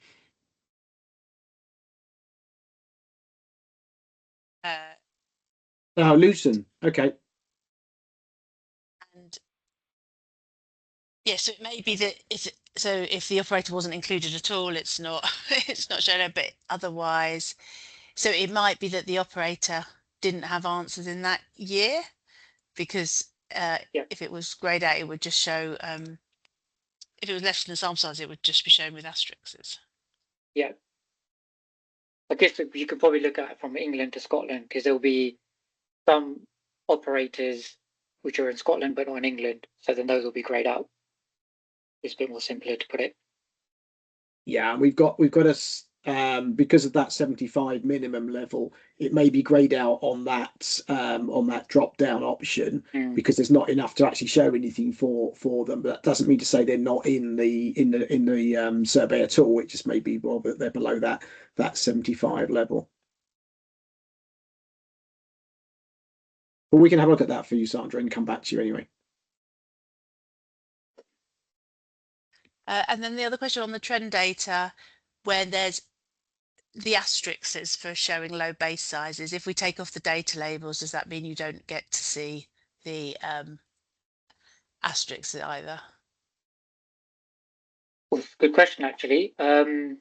Oh, Luton. Okay. And yeah, so it may be that if the operator wasn't included at all, it's not it's not shown, but otherwise, so it might be that the operator didn't have answers in that year, because if it was grayed out, it would just show. If it was less than the sample size, it would just be shown with asterisks. Yeah. I guess you could probably look at it from England to Scotland, because there'll be some operators which are in Scotland but not in England, so then those will be grayed out. It's a bit more simpler to put it. Yeah, we've got us because of that 75 minimum level, it may be grayed out on that drop down option, because there's not enough to actually show anything for them. But that doesn't mean to say they're not in the survey at all. It just may be, well, that they're below that 75 level. But we can have a look at that for you, Sandra, and come back to you anyway. And then the other question on the trend data, where there's the asterisks for showing low base sizes, if we take off the data labels, does that mean you don't get to see the asterisks either? Well, good question, actually. I've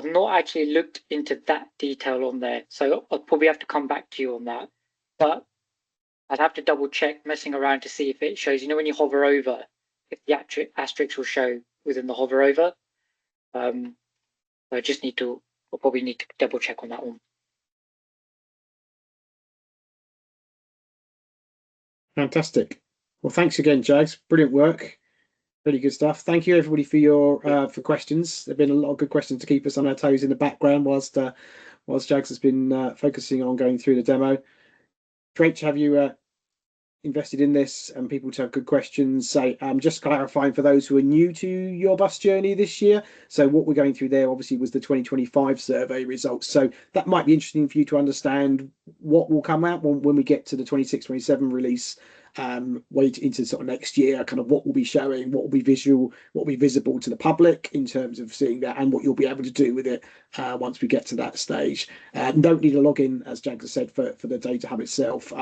not actually looked into that detail on there, so I'll probably have to come back to you on that. But I'd have to double check messing around to see if it shows, you know, when you hover over, if the asterisk will show within the hover over. I'll probably need to double check on that one. Fantastic. Well, thanks again, Jags. Brilliant work. Really good stuff. Thank you, everybody, for your for questions. There've been a lot of good questions to keep us on our toes in the background whilst Jags has been focusing on going through the demo. Great to have you invested in this and people to have good questions. So just clarifying for those who are new to Your Bus Journey this year. So what we're going through there obviously was the 2025 survey results. So that might be interesting for you to understand what will come out when we get to the 26-27 release. Wait into sort of next year, kind of what will be showing, what will be visual, what will be visible to the public in terms of seeing that, and what you'll be able to do with it once we get to that stage. Don't need a login, as Jags has said, for the Data Hub itself.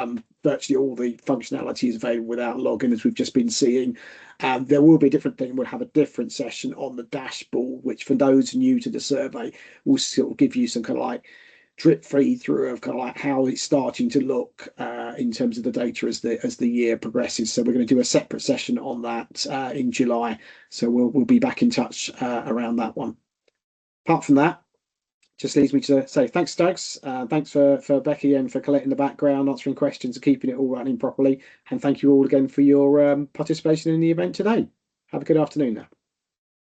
Virtually all the functionality is available without login, as we've just been seeing. There will be a different thing. We'll have a different session on the dashboard, which for those new to the survey will sort of give you some kind of like drip feed through of kind of like how it's starting to look in terms of the data as the year progresses. So we're going to do a separate session on that in July. So we'll be back in touch around that one. Apart from that, just leaves me to say thanks, Jags. Thanks for Becky and for collecting the background, answering questions, and keeping it all running properly. And thank you all again for your participation in the event today. Have a good afternoon now.